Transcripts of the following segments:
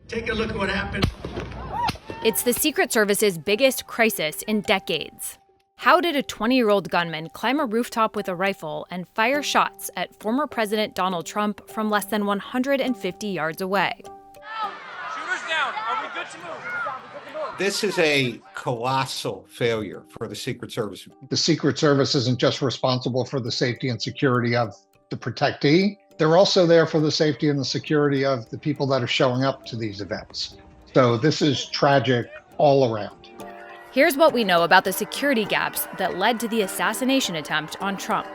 Take a look at what happened. It's the Secret Service's biggest crisis in decades. How did a 20-year-old gunman climb a rooftop with a rifle and fire shots at former President Donald Trump from less than 150 yards away? Shooters down. Are we good to move? This is a colossal failure for the Secret Service. The Secret Service isn't just responsible for the safety and security of the protectee. They're also there for the safety and the security of the people that are showing up to these events. So this is tragic all around. Here's what we know about the security gaps that led to the assassination attempt on Trump.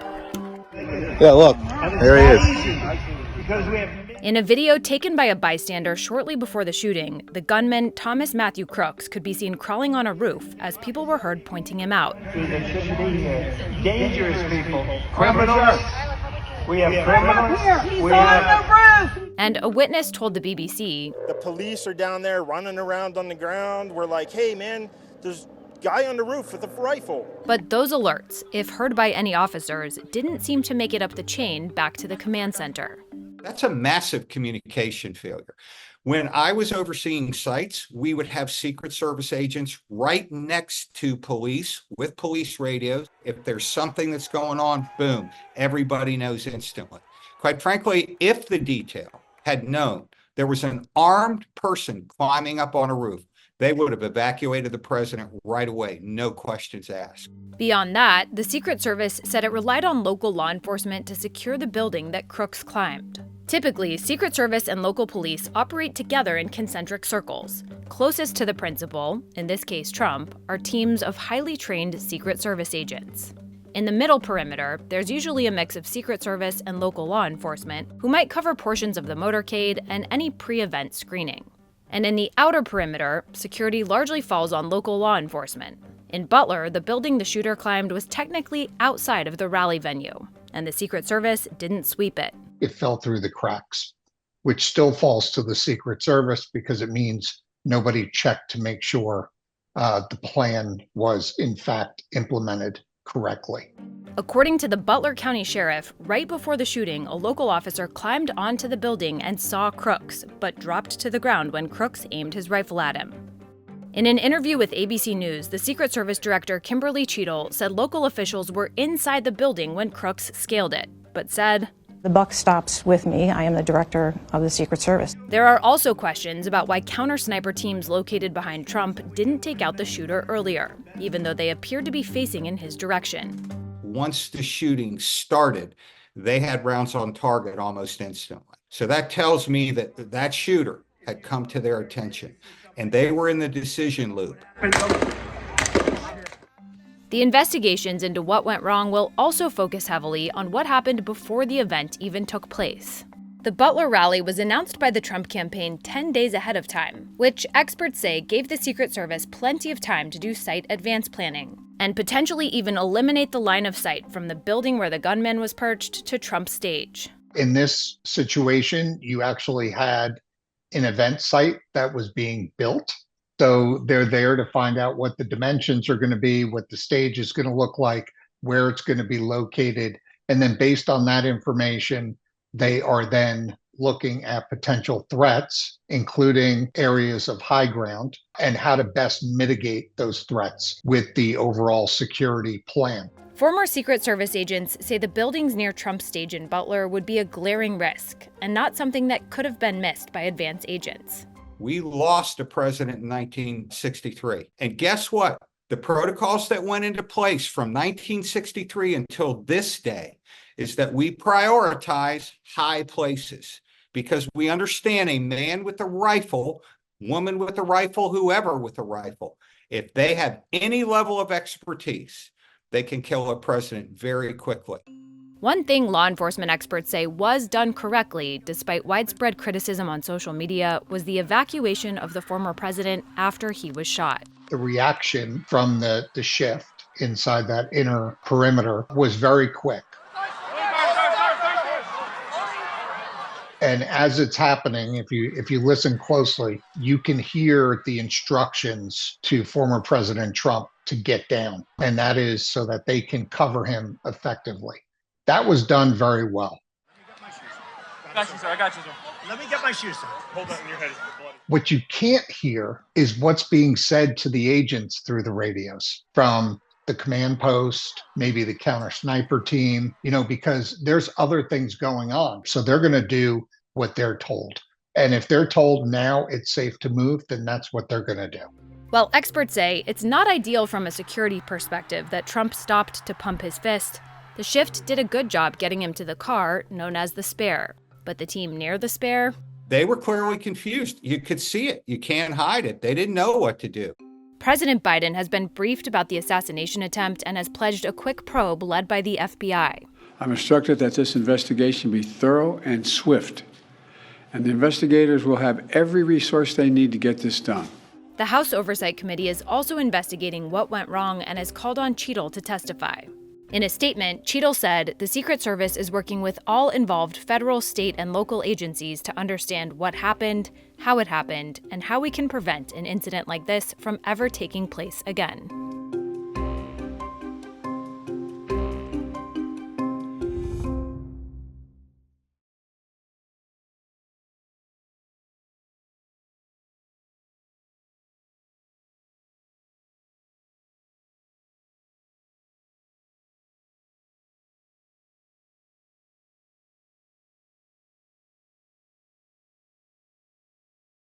Yeah, look, there he is. In a video taken by a bystander shortly before the shooting, the gunman, Thomas Matthew Crooks, could be seen crawling on a roof as people were heard pointing him out. Dangerous people, criminals. We have criminals. And a witness told the BBC, "The police are down there running around on the ground. We're like, hey, man, there's a guy on the roof with a rifle." But those alerts, if heard by any officers, didn't seem to make it up the chain back to the command center. That's a massive communication failure. When I was overseeing sites, we would have Secret Service agents right next to police with police radios. If there's something that's going on, boom, everybody knows instantly. Quite frankly, if the detail had known there was an armed person climbing up on a roof, they would have evacuated the president right away, no questions asked. Beyond that, the Secret Service said it relied on local law enforcement to secure the building that Crooks climbed. Typically, Secret Service and local police operate together in concentric circles. Closest to the principal, in this case Trump, are teams of highly trained Secret Service agents. In the middle perimeter, there's usually a mix of Secret Service and local law enforcement who might cover portions of the motorcade and any pre-event screening. And in the outer perimeter, security largely falls on local law enforcement. In Butler, the building the shooter climbed was technically outside of the rally venue, and the Secret Service didn't sweep it. It fell through the cracks, which still falls to the Secret Service because it means nobody checked to make sure the plan was in fact implemented correctly. According to the Butler County Sheriff, right before the shooting, a local officer climbed onto the building and saw Crooks, but dropped to the ground when Crooks aimed his rifle at him. In an interview with ABC News, the Secret Service Director Kimberly Cheadle said local officials were inside the building when Crooks scaled it, but said, "The buck stops with me. I am the director of the Secret Service." There are also questions about why counter-sniper teams located behind Trump didn't take out the shooter earlier, even though they appeared to be facing in his direction. Once the shooting started, they had rounds on target almost instantly. So that tells me that that shooter had come to their attention, and they were in the decision loop. The investigations into what went wrong will also focus heavily on what happened before the event even took place. The Butler rally was announced by the Trump campaign 10 days ahead of time, which experts say gave the Secret Service plenty of time to do site advance planning and potentially even eliminate the line of sight from the building where the gunman was perched to Trump's stage. In this situation, you actually had an event site that was being built. So they're there to find out what the dimensions are going to be, what the stage is going to look like, where it's going to be located. And then based on that information, they are then looking at potential threats, including areas of high ground, and how to best mitigate those threats with the overall security plan. Former Secret Service agents say the buildings near Trump's stage in Butler would be a glaring risk and not something that could have been missed by advance agents. We lost a president in 1963. And guess what? The protocols that went into place from 1963 until this day is that we prioritize high places because we understand a man with a rifle, woman with a rifle, whoever with a rifle, if they have any level of expertise, they can kill a president very quickly. One thing law enforcement experts say was done correctly, despite widespread criticism on social media, was the evacuation of the former president after he was shot. The reaction from the shift inside that inner perimeter was very quick. And as it's happening, if you listen closely, you can hear the instructions to former President Trump to get down. And that is so that they can cover him effectively. That was done very well. I got you, sir. I got you, sir. Let me get my shoes on. Hold on, your head is bloody. What you can't hear is what's being said to the agents through the radios from the command post, maybe the counter sniper team, because there's other things going on. So they're going to do what they're told. And if they're told now it's safe to move, then that's what they're going to do. Well, experts say it's not ideal from a security perspective that Trump stopped to pump his fist. The shift did a good job getting him to the car known as the Spare. But the team near the Spare? They were clearly confused. You could see it. You can't hide it. They didn't know what to do. President Biden has been briefed about the assassination attempt and has pledged a quick probe led by the FBI. I'm instructed that this investigation be thorough and swift, and the investigators will have every resource they need to get this done. The House Oversight Committee is also investigating what went wrong and has called on Cheadle to testify. In a statement, Cheadle said the Secret Service is working with all involved federal, state, and local agencies to understand what happened, how it happened, and how we can prevent an incident like this from ever taking place again.